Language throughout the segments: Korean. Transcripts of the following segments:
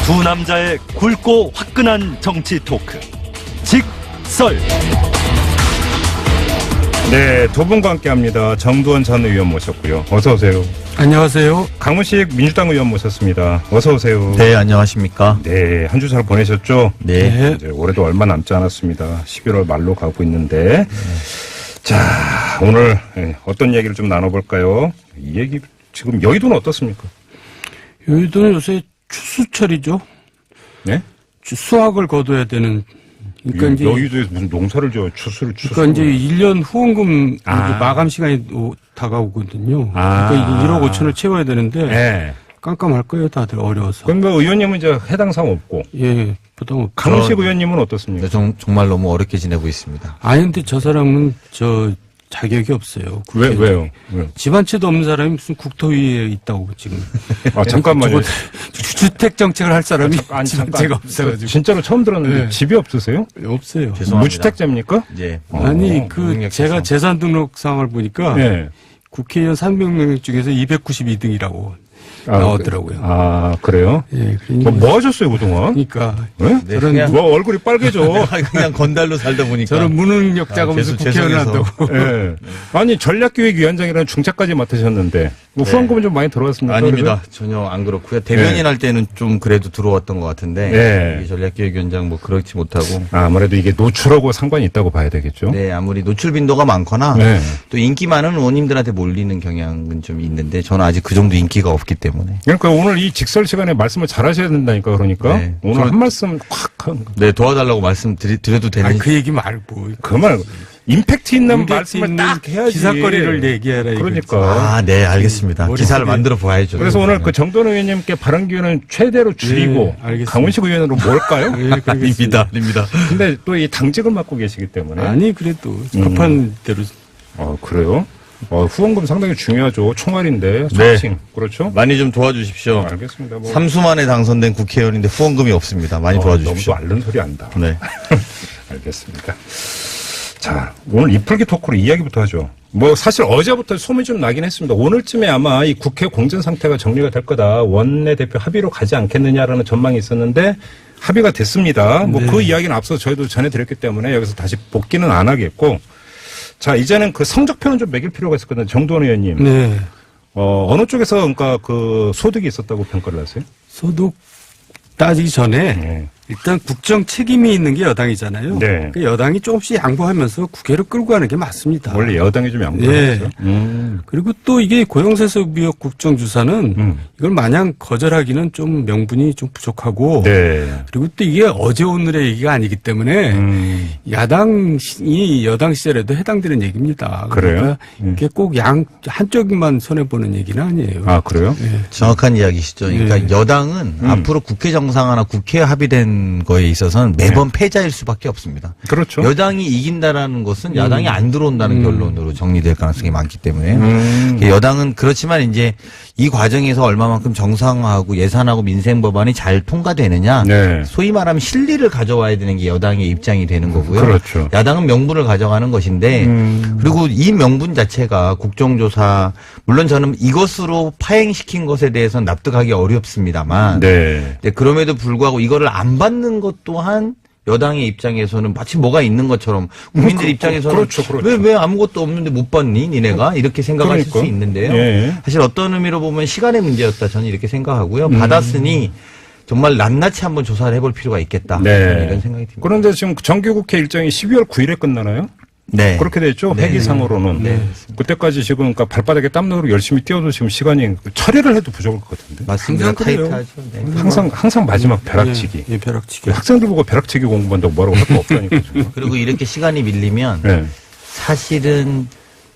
두 남자의 굵고 화끈한 정치 토크 직설. 네, 두 분과 함께합니다. 정두원 전 의원 모셨고요. 어서 오세요. 안녕하세요. 강훈식 민주당 의원 모셨습니다. 어서 오세요. 네, 안녕하십니까. 네, 한 주 잘 보내셨죠? 네. 이제 올해도 얼마 남지 않았습니다. 11월 말로 가고 있는데, 자, 오늘 어떤 얘기를 좀 나눠볼까요? 이 얘기 지금 여의도는 어떻습니까? 여의도는 요새 추수철이죠. 네? 수확을 거둬야 되는. 그러니까 이제 여의도에서 무슨 농사를 지어 추수를. 그러니까 이제 1년 후원금 아. 이제 마감 시간이 다가오거든요. 아. 그러니까 1억 5천을 채워야 되는데 네. 깜깜할 거예요, 다들 어려워서. 그럼 뭐 의원님은 이제 해당 사항 없고. 예, 부담 없고. 강훈식 의원님은 어떻습니까? 정말 너무 어렵게 지내고 있습니다. 아니 근데 저 사람은 자격이 없어요. 왜요? 집안채도 없는 사람이 무슨 국토위에 있다고 지금. 아, 잠깐만요. 주택 정책을 할 사람이 아니, 집안채가 없어가지고. 진짜로 처음 들었는데 네. 집이 없으세요? 없어요. 죄송합니다. 무주택자입니까? 예. 아니 능력해서. 제가 재산 등록상을 보니까 네. 국회의원 300명 중에서 292등이라고 나오더라고요. 아, 그래요? 예, 그러니까. 뭐 하셨어요, 그동안? 그러니까 네? 네, 저런 그냥- 뭐 얼굴이 빨개져. 그냥 건달로 살다 보니까. 저런 무능력자가 무슨 국회의원 죄송해서. 한다고. 예. 아니, 전략기획위원장이라는 중차까지 맡으셨는데, 뭐 네. 후원금은 좀 많이 들어왔습니까? 아닙니다. 전혀 안 그렇고요. 대변인 네. 할 때는 좀 그래도 들어왔던 것 같은데. 네. 이 전략기획위원장 뭐 그렇지 못하고. 아무래도 이게 노출하고 상관이 있다고 봐야 되겠죠? 네, 아무리 노출 빈도가 많거나 네. 또 인기 많은 의원님들한테 몰리는 경향은 좀 있는데 저는 아직 그 정도 인기가 없기 때문에. 그러니까 오늘 이 직설 시간에 말씀을 잘 하셔야 된다니까, 그러니까. 네. 오늘 한 말씀 콱 하는 거. 네, 도와달라고 드려도 되는. 아니, 그 얘기 말고. 그 말, 임팩트 있는 임팩트 말씀을 있는 딱 해야지. 기사거리를 얘기해라. 이거지. 그러니까. 아, 네, 알겠습니다. 머릿속에- 기사를 만들어 봐야죠. 그래서 오늘 그 정돈 의원님께 발언 기회는 최대로 줄이고 네, 알겠습니다. 강훈식 의원으로 뭘까요? 예, 그러겠습니다. 아닙니다. 근데 또 이 당직을 맡고 계시기 때문에. 아니 그래도 급한 대로. 그래요? 후원금 상당히 중요하죠. 총알인데. 네. 소칭. 그렇죠? 많이 좀 도와주십시오. 알겠습니다. 뭐. 3수 만에 당선된 국회의원인데 후원금이 없습니다. 많이 도와주십시오. 너무 또 앓는 소리 한다. 네. 알겠습니다. 자, 오늘 이풀기 토크로 이야기부터 하죠. 뭐 사실 어제부터 소문이 좀 나긴 했습니다. 오늘쯤에 아마 이 국회 공전 상태가 정리가 될 거다. 원내대표 합의로 가지 않겠느냐라는 전망이 있었는데 합의가 됐습니다. 뭐 그 이야기는 앞서 저희도 전해드렸기 때문에 여기서 다시 복귀는 안 하겠고. 자, 이제는 그 성적표는 좀 매길 필요가 있었거든요. 정두원 의원님. 네. 어느 쪽에서 그러니까 그 소득이 있었다고 평가를 하세요? 소득 따지기 전에 네. 일단 국정 책임이 있는 게 여당이잖아요. 네. 그 여당이 조금씩 양보하면서 국회를 끌고 가는 게 맞습니다. 원래 여당이 좀 양보하죠. 예. 그리고 또 이게 고용세습위원 국정주사는 이걸 마냥 거절하기는 좀 명분이 좀 부족하고 네. 그리고 또 이게 어제 오늘의 얘기가 아니기 때문에 야당이 여당 시절에도 해당되는 얘기입니다. 그래요? 그러니까 이게 꼭 한쪽만 손해보는 얘기는 아니에요. 아, 그래요? 정확한 이야기시죠. 그러니까 네. 여당은 앞으로 국회 정상화나 국회 합의된 거에 있어서는 매번 패자일 수밖에 없습니다. 그렇죠. 여당이 이긴다라는 것은 야당이 안 들어온다는 결론으로 정리될 가능성이 많기 때문에 여당은 그렇지만 이제 이 과정에서 얼마만큼 정상화하고 예산하고 민생 법안이 잘 통과되느냐 네. 소위 말하면 실리를 가져와야 되는 게 여당의 입장이 되는 거고요. 그렇죠. 야당은 명분을 가져가는 것인데 그리고 이 명분 자체가 국정조사 물론 저는 이것으로 파행시킨 것에 대해서는 납득하기 어렵습니다만 네. 네, 그럼에도 불구하고 이거를 안 받는 것 또한 여당의 입장에서는 마치 뭐가 있는 것처럼 국민들 입장에서는 그렇죠. 왜 아무것도 없는데 못 받니 니네가 이렇게 생각하실 그러니까. 수 있는데요. 예. 사실 어떤 의미로 보면 시간의 문제였다 저는 이렇게 생각하고요. 받았으니 정말 낱낱이 한번 조사를 해볼 필요가 있겠다. 네. 이런 생각이 듭니다. 그런데 지금 정기국회 일정이 12월 9일에 끝나나요? 네. 그렇게 돼 있죠. 네. 회기상으로는. 네. 그때까지 지금 그러니까 발바닥에 땀 넣으로 열심히 뛰어도 지금 시간이 처리를 해도 부족할 것 같은데. 맞습니다. 항상 그래요. 타이트하죠. 네. 항상 마지막 벼락치기. 예, 벼락치기. 학생들 보고 벼락치기 공부한다고 뭐라고 할 거 없다니까. 지금. 그리고 이렇게 시간이 밀리면 네. 사실은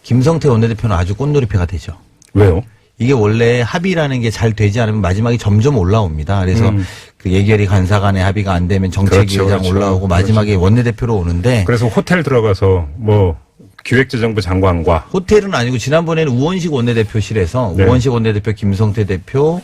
김성태 원내대표는 아주 꽃놀이패가 되죠. 왜요? 이게 원래 합의라는 게 잘 되지 않으면 마지막에 점점 올라옵니다. 그래서 그 예결위 간사 간의 합의가 안 되면 정책위원장 그렇죠. 올라오고 마지막에 원내대표로 오는데 그래서 호텔 들어가서 뭐 기획재정부 장관과 호텔은 아니고 지난번에는 우원식 원내대표실에서 네. 우원식 원내대표, 김성태 대표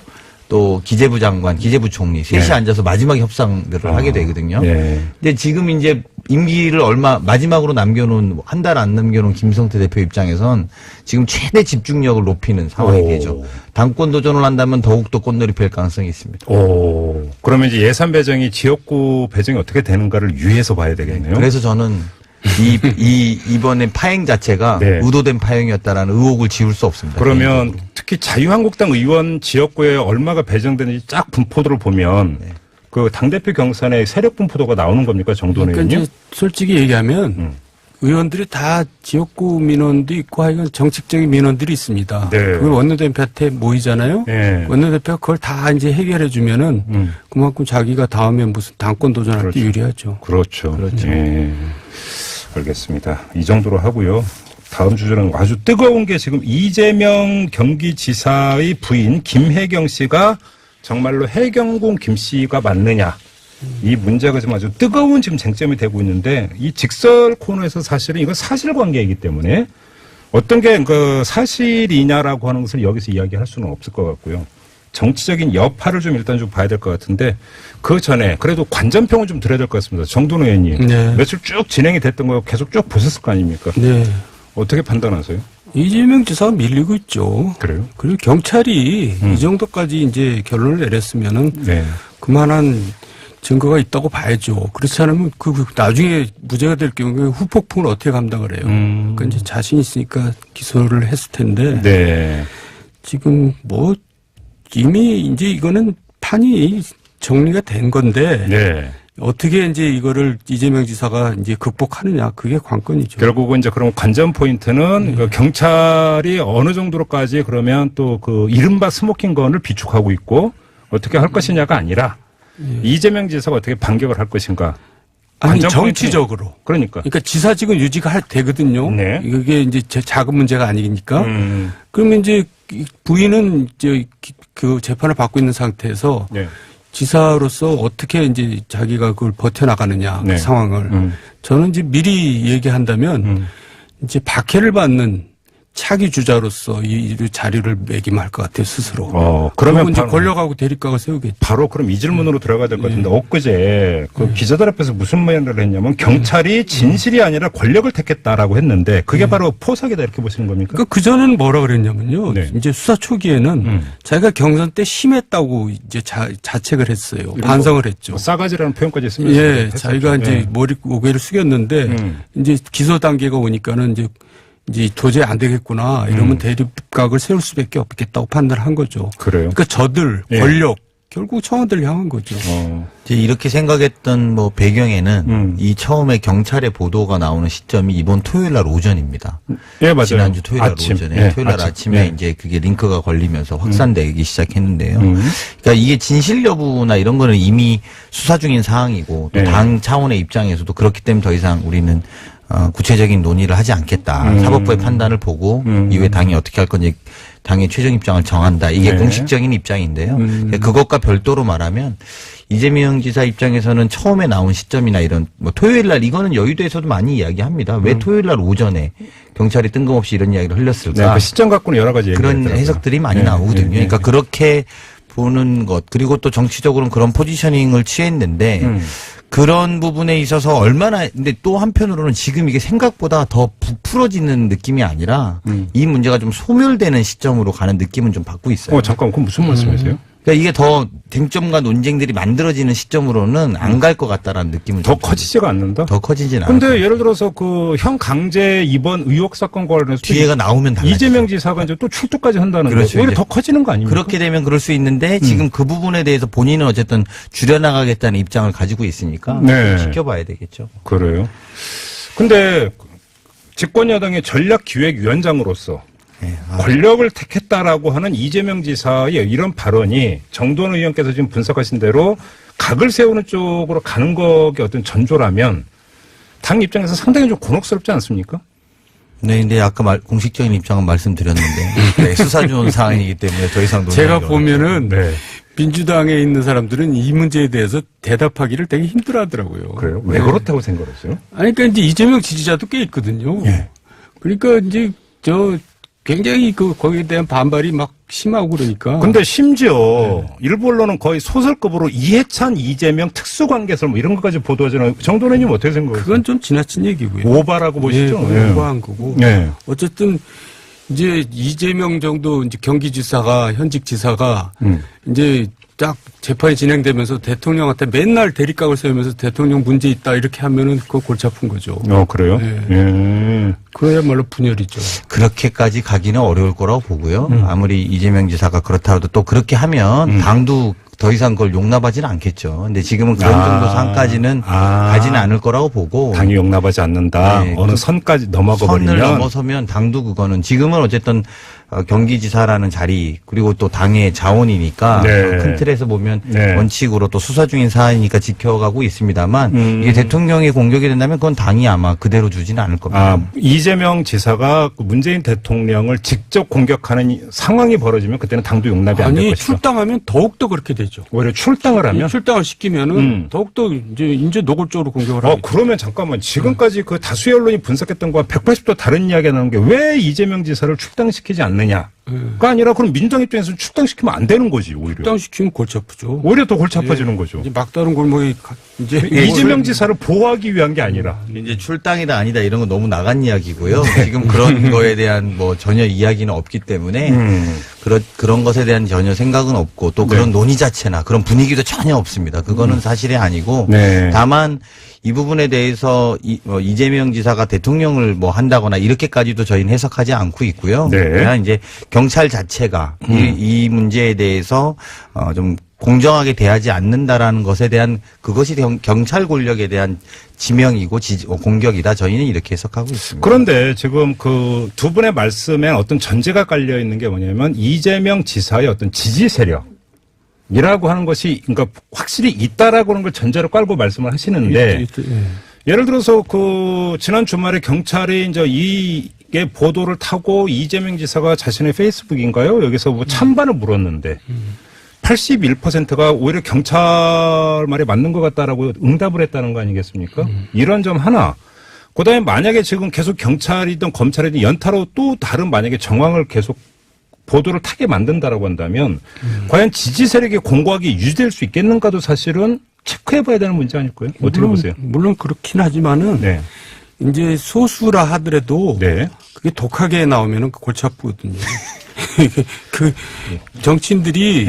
또 기재부 장관, 기재부 총리 셋이 네. 앉아서 마지막 협상들을 하게 되거든요. 네. 근데 지금 이제 임기를 마지막으로 남겨놓은, 한 달 안 남겨놓은 김성태 대표 입장에선 지금 최대 집중력을 높이는 상황이 되죠. 당권 도전을 한다면 더욱더 꽃놀이 펼 가능성이 있습니다. 오. 그러면 이제 예산 배정이 지역구 배정이 어떻게 되는가를 유의해서 봐야 되겠네요. 그래서 저는 이번에 파행 자체가 네. 의도된 파행이었다라는 의혹을 지울 수 없습니다. 그러면 개인적으로. 특히 자유한국당 의원 지역구에 얼마가 배정되는지 쫙 분포도를 보면 네. 그 당대표 경선의 세력 분포도가 나오는 겁니까? 정도는 그러니까 이제 솔직히 얘기하면 의원들이 다 지역구 민원도 있고 하여간 정책적인 민원들이 있습니다. 네. 그걸 원내대표한테 모이잖아요. 네. 원내대표가 그걸 다 이제 해결해 주면은 그만큼 자기가 다음에 무슨 당권 도전할 그렇죠. 때 유리하죠. 그렇죠. 예. 알겠습니다. 이 정도로 하고요. 다음 주제는 아주 뜨거운 게 지금 이재명 경기지사의 부인 김혜경 씨가 정말로 해경군 김 씨가 맞느냐. 이 문제가 지금 아주 뜨거운 지금 쟁점이 되고 있는데 이 직설 코너에서 사실은 이건 사실관계이기 때문에 어떤 게 그 사실이냐라고 하는 것을 여기서 이야기할 수는 없을 것 같고요. 정치적인 여파를 좀 일단 좀 봐야 될 것 같은데 그 전에 그래도 관전평을 좀 드려야 될 것 같습니다. 정돈 의원님. 네. 며칠 쭉 진행이 됐던 거 계속 쭉 보셨을 거 아닙니까? 네. 어떻게 판단하세요? 이재명 지사가 밀리고 있죠. 그래요? 그리고 경찰이 이 정도까지 이제 결론을 내렸으면은 네. 그만한 증거가 있다고 봐야죠. 그렇지 않으면 그 나중에 무죄가 될 경우에 후폭풍을 어떻게 감당을 해요. 그러니까 이제 자신 있으니까 기소를 했을 텐데 네. 지금 뭐 이미 이제 이거는 판이 정리가 된 건데 네. 어떻게 이제 이거를 이재명 지사가 이제 극복하느냐 그게 관건이죠. 결국은 이제 그럼 관전 포인트는 그 경찰이 어느 정도로까지 그러면 또 그 이른바 스모킹건을 비축하고 있고 어떻게 할 것이냐가 아니라 이재명 지사가 어떻게 반격을 할 것인가. 아니 관전 정치적으로. 그러니까. 그러니까 지사직은 유지가 되거든요. 네. 이게 이제 작은 문제가 아니니까. 그러면 이제 부인은 이제 그 재판을 받고 있는 상태에서 네. 지사로서 어떻게 이제 자기가 그걸 버텨나가느냐 네. 그 상황을 저는 이제 미리 얘기한다면 이제 박해를 받는 차기 주자로서 이 자리를 매김할 것 같아요 스스로. 그러면 이제 바로, 권력하고 대립각을 세우겠죠. 바로 그럼 이 질문으로 들어가야 될 것 같은데 엊그제 그 기자들 앞에서 무슨 말을 했냐면 경찰이 진실이 아니라 권력을 택했다라고 했는데 그게 바로 포석이다 이렇게 보시는 겁니까? 그러니까 그전에는 뭐라 그랬냐면요. 네. 이제 수사 초기에는 자기가 경선 때 심했다고 이제 자책을 했어요. 반성을 했죠. 뭐 싸가지라는 표현까지 쓰면서 예, 했었죠. 자기가 이제 고개를 숙였는데 이제 기소 단계가 오니까는 이제 도저히 안 되겠구나 이러면 대립각을 세울 수밖에 없겠다고 판단한 거죠. 그래요. 그러니까 저들 예. 권력 결국 청와대를 향한 거죠. 이제 이렇게 생각했던 뭐 배경에는 이 처음에 경찰의 보도가 나오는 시점이 이번 토요일 날 오전입니다. 예, 맞아요. 지난주 토요일 날 아침. 오전에 예, 토요일 날 아침에 예. 이제 그게 링크가 걸리면서 확산되기 시작했는데요. 그러니까 이게 진실 여부나 이런 거는 이미 수사 중인 사항이고 또 예. 당 차원의 입장에서도 그렇기 때문에 더 이상 우리는 구체적인 논의를 하지 않겠다. 사법부의 판단을 보고 이후에 당이 어떻게 할 건지 당의 최종 입장을 정한다. 이게 네. 공식적인 입장인데요. 그것과 별도로 말하면 이재명 지사 입장에서는 처음에 나온 시점이나 이런 뭐 토요일 날 이거는 여의도에서도 많이 이야기합니다. 왜 토요일 날 오전에 경찰이 뜬금없이 이런 이야기를 흘렸을까? 네, 그 시점 갖고는 여러 가지 그런 얘기가 있더라고요. 해석들이 많이 네, 나오거든요. 네, 그러니까 네. 그렇게 보는 것 그리고 또 정치적으로는 그런 포지셔닝을 취했는데 그런 부분에 있어서 얼마나 근데 또 한편으로는 지금 이게 생각보다 더 부풀어지는 느낌이 아니라 이 문제가 좀 소멸되는 시점으로 가는 느낌은 좀 받고 있어요. 잠깐 그건 무슨 말씀이세요? 그러니까 이게 더 쟁점과 논쟁들이 만들어지는 시점으로는 안 갈 것 같다라는 느낌을 더 좀 커지지가 않는다? 더 커지진 않아요. 근데 예를 들어서 그 형 강제 입원 의혹 사건 관련해서 뒤에가 나오면 달라지죠. 이재명 지사가 이제 또 출두까지 한다는데 그렇죠. 오히려 이제 더 커지는 거 아닙니까? 그렇게 되면 그럴 수 있는데 지금 그 부분에 대해서 본인은 어쨌든 줄여나가겠다는 입장을 가지고 있으니까 네. 지켜봐야 되겠죠. 그래요. 근데 집권여당의 전략기획위원장으로서 네. 권력을 택했다라고 하는 이재명 지사의 이런 발언이 정도원 의원께서 지금 분석하신 대로 각을 세우는 쪽으로 가는 것의 어떤 전조라면 당 입장에서 상당히 좀 곤혹스럽지 않습니까? 네, 근데 아까 공식적인 입장은 말씀드렸는데 네, 수사 중 사안이기 때문에 더 이상 제가 논의하기 보면은 네. 민주당에 있는 사람들은 이 문제에 대해서 대답하기를 되게 힘들어하더라고요. 그래요? 왜 네. 그렇다고 생각하세요? 아니, 그러니까 이제 이재명 지지자도 꽤 있거든요. 예. 그러니까 이제 굉장히 거기에 대한 반발이 막 심하고 그러니까. 근데 심지어 일부 언론은 거의 소설급으로 이해찬, 이재명 특수관계설 뭐 이런 것까지 보도하잖아요. 정돈 의원님 어떻게 생각하세요? 그건 좀 지나친 얘기고요. 오바라고 보시죠? 예, 오바한 거고. 네. 어쨌든 이제 이재명 정도 이제 경기지사가 현직 지사가 이제 딱 재판이 진행되면서 대통령한테 맨날 대립각을 세우면서 대통령 문제 있다 이렇게 하면은 그거 골치 아픈 거죠. 그래요? 예. 그야말로 분열이죠. 그렇게까지 가기는 어려울 거라고 보고요. 아무리 이재명 지사가 그렇다고 또 그렇게 하면 당도 더 이상 그걸 용납하지는 않겠죠. 근데 지금은 그런 정도 상까지는 가지는 않을 거라고 보고. 당이 용납하지 않는다. 네, 어느 선까지 넘어가버리면. 선을 넘어서면 당도 그거는 지금은 어쨌든 경기지사라는 자리 그리고 또 당의 자원이니까 네. 큰 틀에서 보면 네. 원칙으로 또 수사 중인 사안이니까 지켜가고 있습니다만 이게 대통령이 공격이 된다면 그건 당이 아마 그대로 주지는 않을 겁니다. 이재명 지사가 문재인 대통령을 직접 공격하는 상황이 벌어지면 그때는 당도 용납이 안 될 아니 것이죠. 출당하면 더욱더 그렇게 되죠. 오히려 출당을 하면 출당을 시키면은 더욱더 이제 노골적으로 공격을 하죠. 그러면 잠깐만 지금까지 그 다수의 언론이 분석했던 거와 180도 다른 이야기가 나오는 게 왜 이재명 지사를 출당시키지 않느냐가 아니라 그럼 민주당 입장에서는 출당시키면 안 되는 거지 오히려. 출당시키면 골치 아프죠. 오히려 더 골치 아파지는 거죠. 이제 막다른 골목이 이제 이재명 지사를 보호하기 위한 게 아니라. 이제 출당이다 아니다 이런 건 너무 나간 이야기고요. 지금 그런 거에 대한 뭐 전혀 이야기는 없기 때문에 그런 것에 대한 전혀 생각은 없고 또 그런 논의 자체나 그런 분위기도 전혀 없습니다. 그거는 사실이 아니고 다만 이 부분에 대해서 이재명 지사가 대통령을 뭐 한다거나 이렇게까지도 저희는 해석하지 않고 있고요. 그냥 이제 경찰 자체가 이 문제에 대해서 좀 공정하게 대하지 않는다라는 것에 대한 그것이 경찰 권력에 대한 지명이고 공격이다. 저희는 이렇게 해석하고 있습니다. 그런데 지금 그 두 분의 말씀에 어떤 전제가 깔려 있는 게 뭐냐면 이재명 지사의 어떤 지지 세력. 이라고 하는 것이 그러니까 확실히 있다라고 하는 걸 전제로 깔고 말씀을 하시는데 예를 들어서 그 지난 주말에 경찰이 이제 이게 보도를 타고 이재명 지사가 자신의 페이스북인가요? 여기서 뭐 찬반을 물었는데 81%가 오히려 경찰 말에 맞는 것 같다라고 응답을 했다는 거 아니겠습니까? 이런 점 하나. 그다음에 만약에 지금 계속 경찰이든 검찰이든 연타로 또 다른 만약에 정황을 계속 보도를 타게 만든다라고 한다면 과연 지지 세력의 공고하게 유지될 수 있겠는가도 사실은 체크해봐야 되는 문제 아닐까요? 어떻게 보세요? 물론 그렇긴 하지만은 이제 소수라 하더라도 그게 독하게 나오면은 골치 아프거든요. 그 정치인들이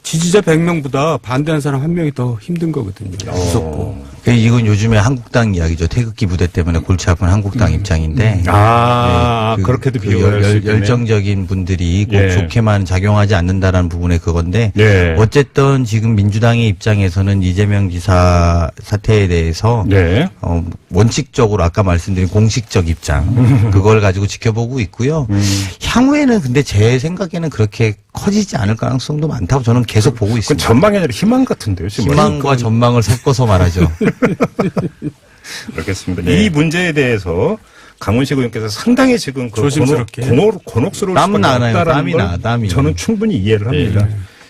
지지자 100명보다 반대하는 사람 1명이 더 힘든 거거든요. 무섭고. 이건 요즘에 한국당 이야기죠. 태극기 부대 때문에 골치 아픈 한국당 입장인데. 그렇게도 비교할 수 있겠네요. 열정적인 분들이 꼭 좋게만 작용하지 않는다라는 부분의 그건데. 어쨌든 지금 민주당의 입장에서는 이재명 지사 사태에 대해서 원칙적으로 아까 말씀드린 공식적 입장 그걸 가지고 지켜보고 있고요. 향후에는 근데 제 생각에는 그렇게 커지지 않을 가능성도 많다고 저는 계속 보고 있습니다. 그건 전망이 아니라 희망 같은데요. 지금. 희망과 전망을 섞어서 말하죠. 그렇겠습니다. 이 문제에 대해서 강훈식 의원께서 상당히 지금 조심스럽게 곤혹스러울 땀은 수밖에 나요. 없다라는 걸 땀이. 저는 충분히 이해를 합니다.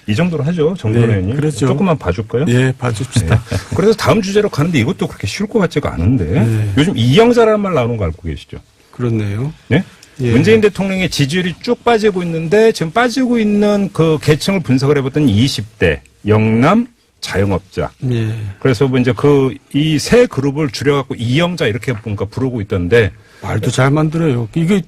이 정도로 하죠. 정돈 의원님. 그렇죠. 조금만 봐줄까요? 봐줍시다. 그래서 다음 주제로 가는데 이것도 그렇게 쉬울 것 같지가 않은데 요즘 이영자라는 말 나오는 거 알고 계시죠? 그렇네요. 네? 문재인 대통령의 지지율이 쭉 빠지고 있는데 지금 빠지고 있는 그 계층을 분석을 해봤더니 20대 영남 자영업자. 그래서 뭐 이제 이 세 그룹을 줄여갖고 이영자 이렇게 뭔가 부르고 있던데 말도 잘 만들어요. 이게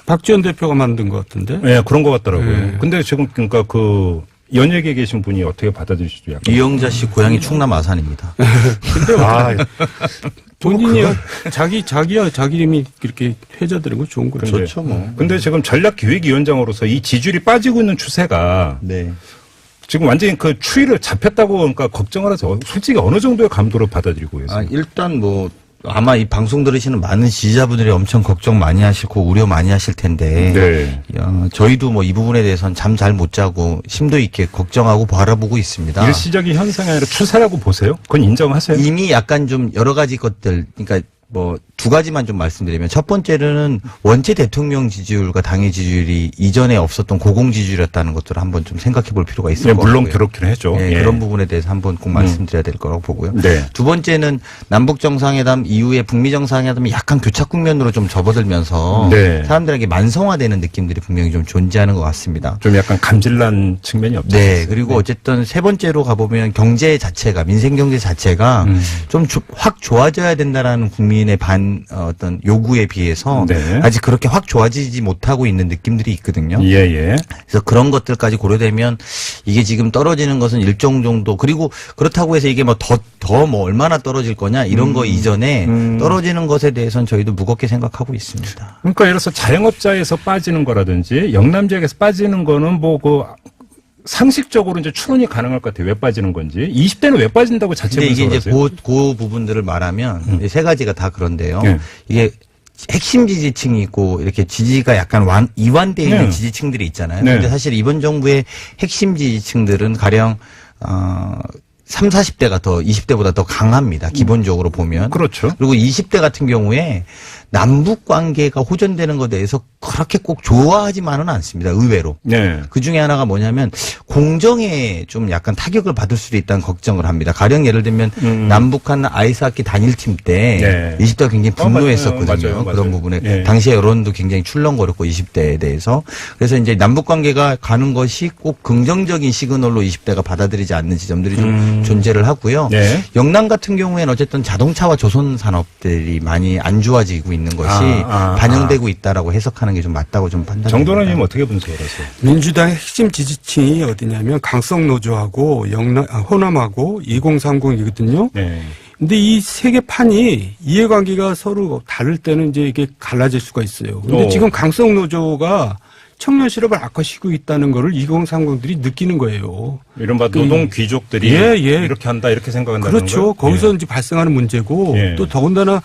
박지원 대표가 만든 것 같은데? 네, 그런 것 같더라고요. 근데 지금 그러니까 그 연예계에 계신 분이 어떻게 받아들이시죠? 약간. 이영자 씨 고향이 충남 아산입니다. 근데 본인이 자기 이름이 그렇게 회자되는 건 좋은 거죠. 좋죠, 뭐. 근데 지금 전략기획위원장으로서 이 지지율이 빠지고 있는 추세가 지금 완전히 그 추이를 잡혔다고 그러니까 걱정을 하죠. 솔직히 어느 정도의 감도로 받아들이고 계세요? 일단 뭐 아마 이 방송 들으시는 많은 지지자분들이 엄청 걱정 많이 하시고 우려 많이 하실 텐데 저희도 뭐 이 부분에 대해서는 잠 잘 못 자고 심도 있게 걱정하고 바라보고 있습니다. 일시적인 현상이 아니라 추세라고 보세요? 그건 인정하세요? 이미 약간 좀 여러 가지 것들 그러니까 뭐 두 가지만 좀 말씀드리면 첫 번째로는 원체 대통령 지지율과 당의 지지율이 이전에 없었던 고공 지지율이었다는 것들을 한번 좀 생각해 볼 필요가 있을 것 같고요. 물론 그렇긴 했죠. 예, 그런 부분에 대해서 한번 꼭 말씀드려야 될 거라고 보고요. 네. 두 번째는 남북 정상회담 이후에 북미 정상회담이 약간 교착 국면으로 좀 접어들면서 네. 사람들에게 만성화되는 느낌들이 분명히 좀 존재하는 것 같습니다. 좀 약간 감질난 측면이 없죠. 네. 그리고 어쨌든 세 번째로 가보면 경제 자체가 민생 경제 자체가 좀 확 좋아져야 된다라는 국민의 어떤 요구에 비해서 네. 아직 그렇게 확 좋아지지 못하고 있는 느낌들이 있거든요. 예. 그래서 그런 것들까지 고려되면 이게 지금 떨어지는 것은 일정 정도 그리고 그렇다고 해서 이게 뭐 더 뭐 얼마나 떨어질 거냐 이런 거 이전에 떨어지는 것에 대해서는 저희도 무겁게 생각하고 있습니다. 그러니까 예를 들어서 자영업자에서 빠지는 거라든지 영남 지역에서 빠지는 거는 뭐 상식적으로 이제 추론이 가능할 것 같아요. 왜 빠지는 건지. 20대는 왜 빠진다고 자체 근데 이게 분석을 이제 그 부분들을 말하면 세 가지가 다 그런데요. 네. 이게 핵심 지지층이 있고 이렇게 지지가 약간 이완되어 있는 네. 지지층들이 있잖아요. 네. 근데 사실 이번 정부의 핵심 지지층들은 가령 3, 40대가 더 20대보다 더 강합니다. 기본적으로 보면. 그렇죠. 그리고 20대 같은 경우에 남북 관계가 호전되는 것에 대해서 그렇게 꼭 좋아하지만은 않습니다. 의외로. 네. 그 중에 하나가 뭐냐면 공정에 좀 약간 타격을 받을 수도 있다는 걱정을 합니다. 가령 예를 들면 남북한 아이스하키 단일팀 때 네. 20대가 굉장히 분노했었거든요. 맞아요. 그런 부분에 네. 당시에 여론도 굉장히 출렁거렸고 20대에 대해서. 그래서 이제 남북 관계가 가는 것이 꼭 긍정적인 시그널로 20대가 받아들이지 않는 지점들이 좀 존재를 하고요. 네. 영남 같은 경우에는 어쨌든 자동차와 조선 산업들이 많이 안 좋아지고 있는 것이 반영되고 있다라고 해석하는 게 좀 맞다고 좀 판단합니다. 정도원님 어떻게 분석을 하세요? 민주당의 핵심 지지층이 어디냐면 강성노조하고 호남하고 2030이거든요. 네. 근데 이 세 개 판이 이해관계가 서로 다를 때는 이제 이게 갈라질 수가 있어요. 근데 지금 강성노조가 청년 실업을 악화시키고 있다는 거를 2030들이 느끼는 거예요. 이른바 노동 귀족들이 이렇게 한다 이렇게 생각한다는 그렇죠. 거예요? 거기서 이제 발생하는 문제고 또 더군다나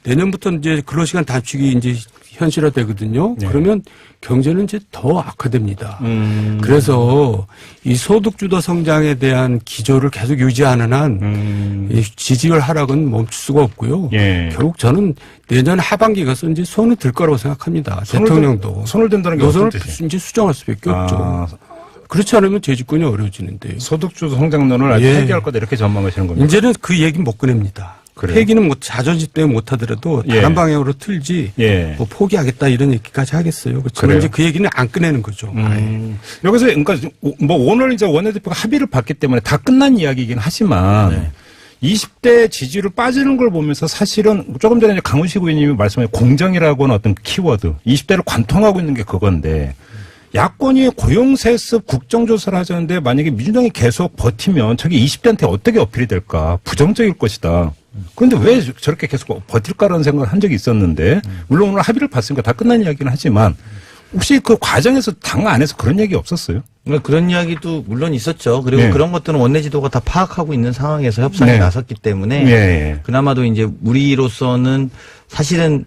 내년부터 이제 근로시간 단축이 이제 현실화되거든요. 그러면 경제는 이제 더 악화됩니다. 그래서 이 소득주도 성장에 대한 기조를 계속 유지하는 한 이 지지율 하락은 멈출 수가 없고요. 결국 저는 내년 하반기 가서 이제 손을 들 거라고 생각합니다. 대통령도. 손을 든다는 게 노선을 어떤 뜻이에요? 이제 수정할 수밖에 없죠. 그렇지 않으면 재집권이 어려워지는데요. 소득주도 성장론을 아주 폐기할 거다 이렇게 전망하시는 겁니다. 이제는 그 얘기는 못 꺼냅니다. 그래요? 폐기는 자존심 때문에 못하더라도 다른 방향으로 틀지 뭐 포기하겠다 이런 얘기까지 하겠어요. 그렇지만 이제 그 얘기는 안 꺼내는 거죠. 여기서 그러니까 뭐 오늘 이제 원내대표가 합의를 봤기 때문에 다 끝난 이야기이긴 하지만 20대 지지율 빠지는 걸 보면서 사실은 조금 전에 이제 강훈식 의원님이 말씀하신 공정이라고 하는 어떤 키워드 20대를 관통하고 있는 게 그건데 야권이 고용세습 국정조사를 하자는데 만약에 민주당이 계속 버티면 저게 20대한테 어떻게 어필이 될까 부정적일 것이다. 그런데 왜 저렇게 계속 버틸까라는 생각을 한 적이 있었는데 물론 오늘 합의를 봤으니까 다 끝난 이야기는 하지만 혹시 그 과정에서 당 안에서 그런 얘기 없었어요? 그런 이야기도 물론 있었죠. 그리고 그런 것들은 원내 지도가 다 파악하고 있는 상황에서 협상에 나섰기 때문에 그나마도 이제 우리로서는 사실은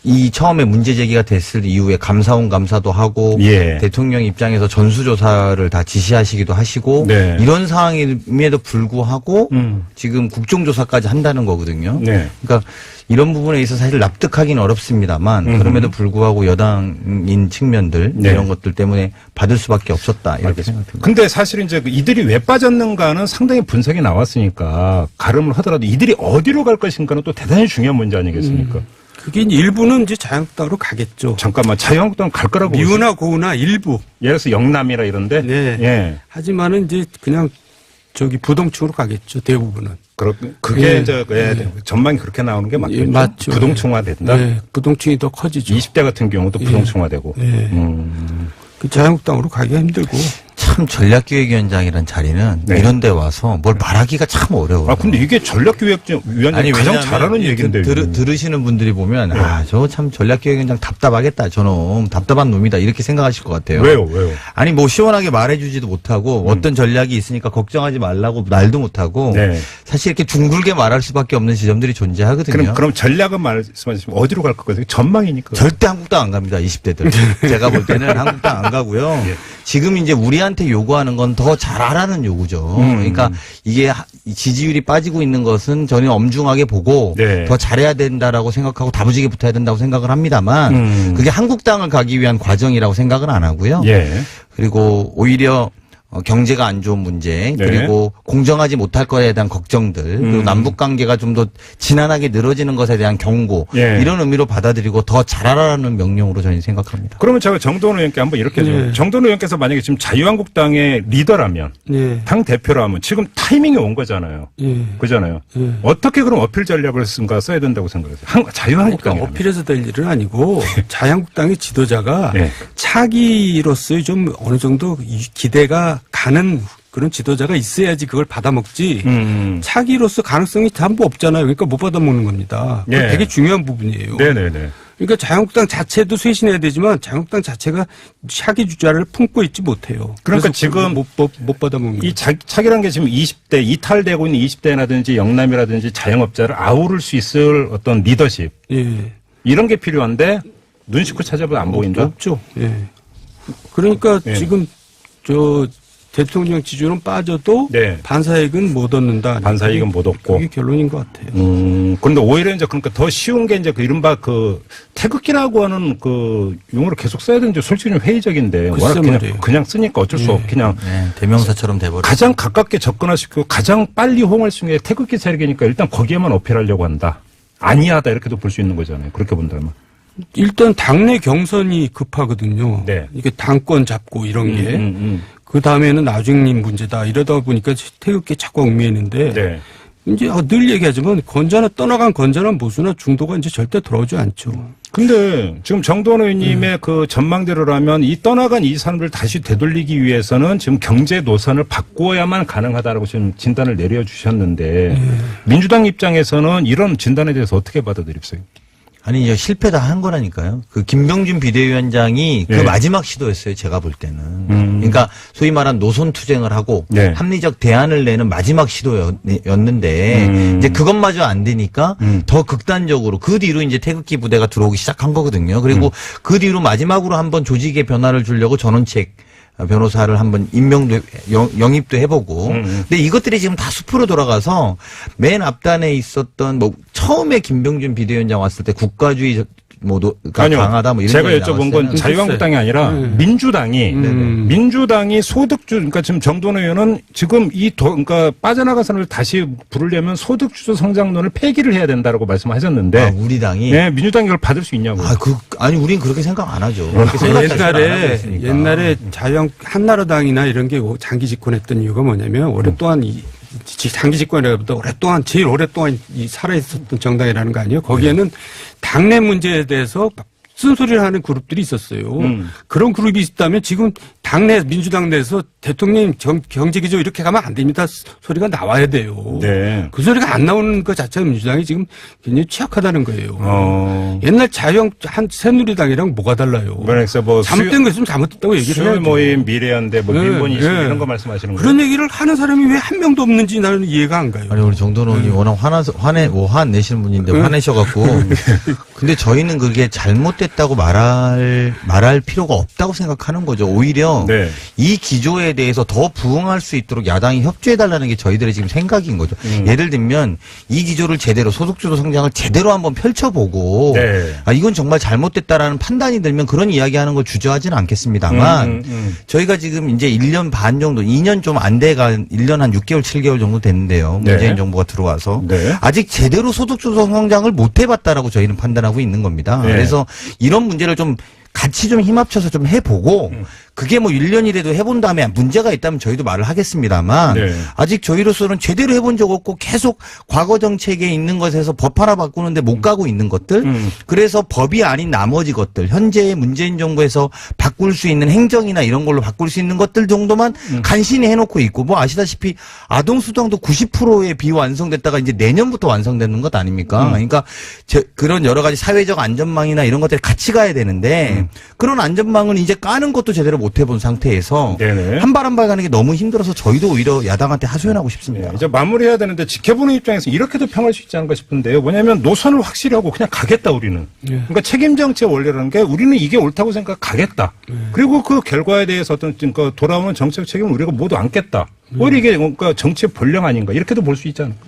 이 처음에 문제 제기가 됐을 이후에 감사원 감사도 하고 대통령 입장에서 전수조사를 다 지시하시기도 하시고 이런 상황임에도 불구하고 지금 국정조사까지 한다는 거거든요. 그러니까 이런 부분에 있어서 사실 납득하기는 어렵습니다만 그럼에도 불구하고 여당인 측면들 이런 것들 때문에 받을 수밖에 없었다 이렇게 생각합니다. 근데 사실 이제 이들이 왜 빠졌는가는 상당히 분석이 나왔으니까 가름을 하더라도 이들이 어디로 갈 것인가는 또 대단히 중요한 문제 아니겠습니까? 그게 일부는 이제 자유한국당으로 가겠죠. 잠깐만, 자유한국당 갈 거라고 미우나 고우나 일부. 예를 들어서 영남이라 이런데. 하지만은 이제 그냥 부동층으로 가겠죠. 대부분은. 그게 이제 전망이 그렇게 나오는 게 맞겠죠. 맞죠. 부동층화된다. 부동층이 더 커지죠. 20대 같은 경우도 부동층화되고. 그 자유한국당으로 가기가 힘들고. 참 전략기획위원장이라는 자리는 이런 데 와서 뭘 말하기가 참 어려워요. 근데 이게 전략기획위원장이 가장 잘하는 얘기인데. 들으시는 분들이 보면 저거 참 전략기획위원장 답답하겠다. 저놈 답답한 놈이다. 이렇게 생각하실 것 같아요. 왜요? 아니 뭐 시원하게 말해주지도 못하고 어떤 전략이 있으니까 걱정하지 말라고 말도 못하고 사실 이렇게 둥글게 말할 수밖에 없는 지점들이 존재하거든요. 그럼 전략은 말씀하시면 어디로 갈 거거든요? 전망이니까. 절대 한국당 안 갑니다. 20대들. 제가 볼 때는 한국당 안 가고요. 지금 이제 우리한테 야당한테 요구하는 건 더 잘하라는 요구죠. 그러니까 이게 지지율이 빠지고 있는 것은 저는 엄중하게 보고 네. 더 잘해야 된다라고 생각하고 다부지게 붙어야 된다고 생각을 합니다만 그게 한국당을 가기 위한 과정이라고 생각은 안 하고요. 예. 그리고 오히려 경제가 안 좋은 문제, 네. 그리고 공정하지 못할 거에 대한 걱정들, 그리고 남북 관계가 좀 더 진한하게 늘어지는 것에 대한 경고, 예. 이런 의미로 받아들이고 더 잘하라는 명령으로 저는 생각합니다. 그러면 제가 정도원 의원께 한번 이렇게 해줘. 네. 정도원 의원께서 만약에 지금 자유한국당의 리더라면, 예. 당 대표라면 지금 타이밍이 온 거잖아요. 예. 그잖아요. 예. 어떻게 그럼 어필 전략을 쓴가 써야 된다고 생각하세요? 자유한국당이 그러니까 어필해서 될 일은 아니고 자유한국당의 지도자가 네. 차기로서의 좀 어느 정도 기대가 가는 그런 지도자가 있어야지 그걸 받아먹지 차기로서 가능성이 전부 없잖아요. 그러니까 못 받아먹는 겁니다. 그게 예. 되게 중요한 부분이에요. 네네네. 그러니까 자유한국당 자체도 쇄신해야 되지만 자유한국당 자체가 차기 주자를 품고 있지 못해요. 그러니까 그래서 지금 못 받아먹는 이 거예요. 차기란 게 지금 20대 이탈되고 있는 20대라든지 영남이라든지 자영업자를 아우를 수 있을 어떤 리더십 예. 이런 게 필요한데 눈 씻고 찾아보면 안 보인다. 없죠. 예. 그러니까 예. 지금 대통령 지지율은 빠져도 네. 반사이익은 못 얻는다. 반사이익은 못 얻고. 그게 결론인 것 같아요. 그런데 오히려 이제 그러니까 더 쉬운 게 이제 그 이른바 그 태극기라고 하는 그 용어를 계속 써야 되는지 솔직히 좀 회의적인데 글쎄 워낙 말이에요. 그냥 쓰니까 어쩔 수 없고 그냥 네, 대명사처럼 돼버려. 가장 가깝게 접근하시고 가장 빨리 호응할 수 있는 게 태극기 세력이니까 일단 거기에만 어필하려고 한다. 아니하다 이렇게도 볼 수 있는 거잖아요. 그렇게 본다면. 일단 당내 경선이 급하거든요. 네. 이게 당권 잡고 이런 게. 그 다음에는 나중에 문제다. 이러다 보니까 태극기에 자꾸 얽매이는데. 네. 이제 늘 얘기하지만 떠나간 건전한 보수나 중도가 이제 절대 돌아오지 않죠. 근데 지금 정도원 의원님의 그 전망대로라면 이 떠나간 이 사람들 다시 되돌리기 위해서는 지금 경제 노선을 바꾸어야만 가능하다라고 지금 진단을 내려주셨는데 민주당 입장에서는 이런 진단에 대해서 어떻게 받아들이세요? 아니, 이제 실패 다 한 거라니까요. 그 김병준 비대위원장이 그 네. 마지막 시도였어요. 제가 볼 때는. 그러니까 소위 말한 노선 투쟁을 하고 네. 합리적 대안을 내는 마지막 시도였는데 이제 그것마저 안 되니까 더 극단적으로 그 뒤로 이제 태극기 부대가 들어오기 시작한 거거든요. 그리고 그 뒤로 마지막으로 한번 조직의 변화를 주려고 전원책 변호사를 한번 영입도 해보고. 근데 이것들이 지금 다 숲으로 돌아가서 맨 앞단에 있었던 처음에 김병준 비대위원장 왔을 때 국가주의 아니요. 강하다 이런 제가 얘기 여쭤본 건 나왔어요. 자유한국당이 아니라 민주당이 소득주 그러니까 지금 정도원 의원은 지금 그러니까 빠져나간 사람을 다시 부르려면 소득주도 성장론을 폐기를 해야 된다라고 말씀하셨는데 아, 우리 당이 네, 민주당이 그걸 받을 수 있냐고. 아니 우린 그렇게 생각 안 하죠. 그렇게 생각하지 않았으니까. 옛날에 한나라당이나 이런 게 장기 집권했던 이유가 뭐냐면 오랫동안 장기 집권이라기보다 제일 오랫동안 살아있었던 정당이라는 거 아니에요? 거기에는 당내 문제에 대해서 쓴소리를 하는 그룹들이 있었어요. 그런 그룹이 있다면 지금 당내 민주당 내에서 대통령 경제기조 이렇게 가면 안 됩니다. 소리가 나와야 돼요. 네. 그 소리가 안 나오는 것 자체가 민주당이 지금 굉장히 취약하다는 거예요. 옛날 새누리당이랑 뭐가 달라요? 그래서 잘못된 거 있으면 잘못됐다고 얘기를 해요. 수요 모임, 미래연대, 민본 이슈 이런 거 말씀하시는 거예요? 그런 얘기를 하는 사람이 왜 한 명도 없는지 나는 이해가 안 가요. 아니 우리 정도원 의원이 워낙 화 내시는 분인데 화내셔갖고 근데 저희는 그게 잘못됐다고 말할 필요가 없다고 생각하는 거죠. 오히려 네. 이 기조에 대해서 더 부응할 수 있도록 야당이 협조해달라는 게 저희들의 지금 생각인 거죠. 예를 들면 이 기조를 제대로 소득주도 성장을 제대로 한번 펼쳐보고 네. 이건 정말 잘못됐다라는 판단이 들면 그런 이야기하는 걸 주저하지는 않겠습니다만 저희가 지금 이제 1년 반 정도 2년 좀 안 돼가 1년 한 6개월 7개월 정도 됐는데요. 문재인 네. 정부가 들어와서 네. 아직 제대로 소득주도 성장을 못 해봤다라고 저희는 판단하고 있는 겁니다. 네. 그래서 이런 문제를 좀 같이 좀 힘합쳐서 좀 해보고 그게 1년이라도 해본 다음에 문제가 있다면 저희도 말을 하겠습니다만 네. 아직 저희로서는 제대로 해본 적 없고 계속 과거 정책에 있는 것에서 법 하나 바꾸는데 못 가고 있는 것들 그래서 법이 아닌 나머지 것들 현재의 문재인 정부에서 바꿀 수 있는 행정이나 이런 걸로 바꿀 수 있는 것들 정도만 간신히 해놓고 있고 아시다시피 아동수당도 90%의 비완성됐다가 이제 내년부터 완성되는 것 아닙니까? 그러니까 그런 여러 가지 사회적 안전망이나 이런 것들이 같이 가야 되는데 그런 안전망은 이제 까는 것도 제대로 못 못 해본 상태에서 네네. 한 발 한 발 가는 게 너무 힘들어서 저희도 오히려 야당한테 하소연하고 싶습니다. 네, 이제 마무리해야 되는데 지켜보는 입장에서 이렇게도 평할 수 있지 않을까 싶은데요. 뭐냐면 노선을 확실히 하고 그냥 가겠다 우리는. 그러니까 책임 정치의 원리라는 게 우리는 이게 옳다고 생각 가겠다. 그리고 그 결과에 대해서 어떤 그러니까 돌아오는 정책 책임을 우리가 모두 안겠다. 오히려 이게 그러니까 정치의 본령 아닌가 이렇게도 볼 수 있지 않을까.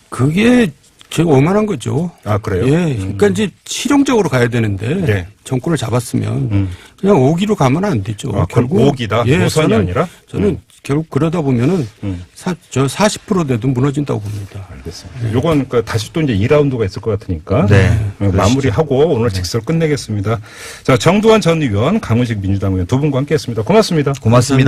그게 제가 오만한 거죠. 아 그래요? 예, 그러니까 이제 실용적으로 가야 되는데 네. 정권을 잡았으면 그냥 오기로 가면 안 되죠. 아, 결국 오기다. 노선이 아니라? 저는 결국 그러다 보면은 저 40% 돼도 무너진다고 봅니다. 알겠습니다. 요건 그러니까 다시 또 이제 2라운드가 있을 것 같으니까 네, 마무리하고 오늘 직설 끝내겠습니다. 자, 정두환 전 의원, 강훈식 민주당 의원 두 분과 함께했습니다. 고맙습니다. 고맙습니다.